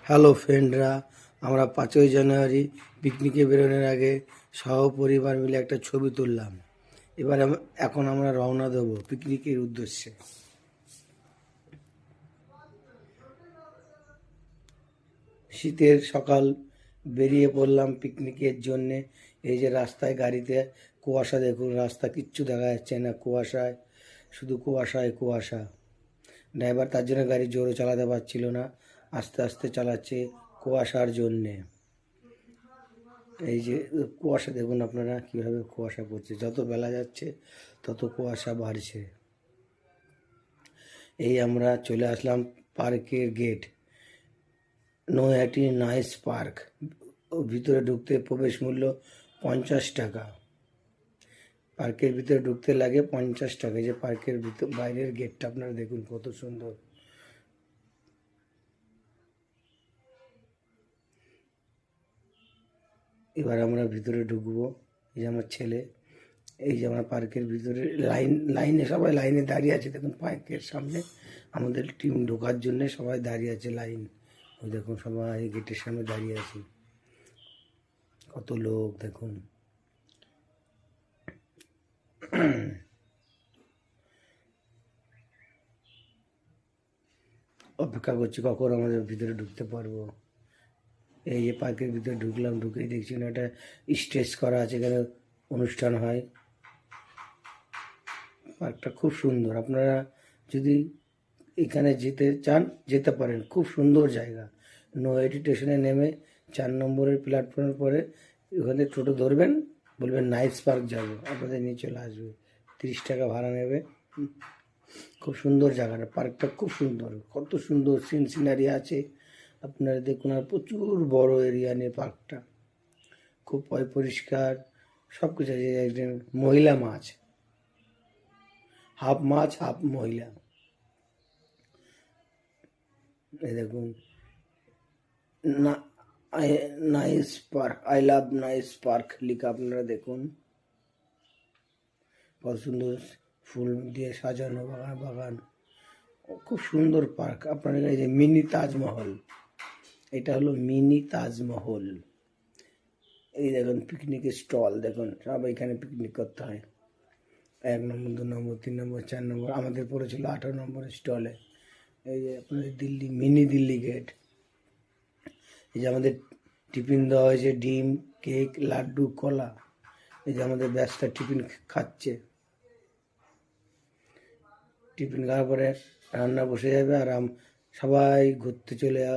Hello ফ্রেন্ডরা, আমরা 5ই জানুয়ারি পিকনিকে বেরোনোর আগে সহপরিবার মিলে একটা ছবি তুললাম। এখন আমরা রওনা দেবো পিকনিকের উদ্দেশ্যে। শীতের সকাল বেরিয়ে পড়লাম পিকনিকের জন্যে। এই যে রাস্তায় গাড়িতে কুয়াশা, দেখুন রাস্তা কিচ্ছু দেখা যাচ্ছে না, কুয়াশায় শুধু কুয়াশায় কুয়াশা। ড্রাইভার তার জন্য গাড়ি জোরে চালাতে পারছিল না, আস্তে আস্তে চালাচ্ছে কুয়াশার জন্যে। এই যে কুয়াশা দেখুন আপনারা কীভাবে কুয়াশা পড়ছে, যত বেলা যাচ্ছে তত কুয়াশা বাড়ছে। এই আমরা চলে আসলাম পার্কের গেট, নৈহাটি নাইস পার্ক। ভিতরে ঢুকতে প্রবেশ মূল্য 50 টাকা। পার্কের ভিতরে ঢুকতে লাগে 50 টাকা। যে পার্কের ভিতর বাইরের গেটটা আপনারা দেখুন কত সুন্দর। এবার আমরা ভিতরে ঢুকবো। এই যে আমার ছেলে, এই যে আমরা পার্কের ভিতরে লাইনে সবাই লাইনে দাঁড়িয়ে আছে। দেখুন পার্কের সামনে আমাদের টিম ঢোকার জন্য সবাই দাঁড়িয়ে আছে লাইন। ওই দেখুন সবাই গেটের সামনে দাঁড়িয়ে আছে, কত লোক দেখুন। অপেক্ষা করছি কখন আমাদের ভিতরে ঢুকতে পারবো। এই যে পার্কের ভিতরে ঢুকলাম, ঢুকেই দেখছি না একটা স্টেজ করা আছে, এখানে অনুষ্ঠান হয়। পার্কটা খুব সুন্দর, আপনারা যদি এখানে যেতে চান যেতে পারেন, খুব সুন্দর জায়গা। নৈহাটি স্টেশনে নেমে 4 নম্বরের প্ল্যাটফর্মের পরে ওখানে টোটো ধরবেন, বলবেন নাইস পার্ক যাব, আপনাদের নিয়ে চলে আসবে। 30 টাকা ভাড়া নেবে। খুব সুন্দর জায়গাটা, পার্কটা খুব সুন্দর, কত সুন্দর সিনারি আছে আপনারা দেখুন। আর প্রচুর বড় এরিয়া নিয়ে পার্কটা, খুব পরিষ্কার সব কিছু আছে। একজন মহিলা মাছ, হাফ মাছ হাফ মহিলা। এই দেখুন না, nice park, I love nice park লেখা আপনারা দেখুন। কত সুন্দর ফুল দিয়ে সাজানো বাগান বাগান, খুব সুন্দর পার্ক। আপনারা এই যে মিনি তাজমহল, এটা হলো মিনি তাজমহল। এই দেখুন পিকনিকের স্টল দেখুন, সব এখানে পিকনিক করতে হয়। 1 নম্বর 2 নম্বর 3 নম্বর 4 নম্বর, আমাদের পড়েছিল 18 নম্বরের স্টলে। এই যে আপনাদের দিল্লি, মিনি দিল্লি গেট। এই যে আমাদের টিফিন দেওয়া হয়েছে, ডিম, কেক, লাড্ডু, কলা। এই যে আমাদের ব্যাচটা টিফিন খাচ্ছে। টিফিন খাওয়ার পরে রান্না বসে যাবে, আর সবাই ঘুরতে চলে যাও।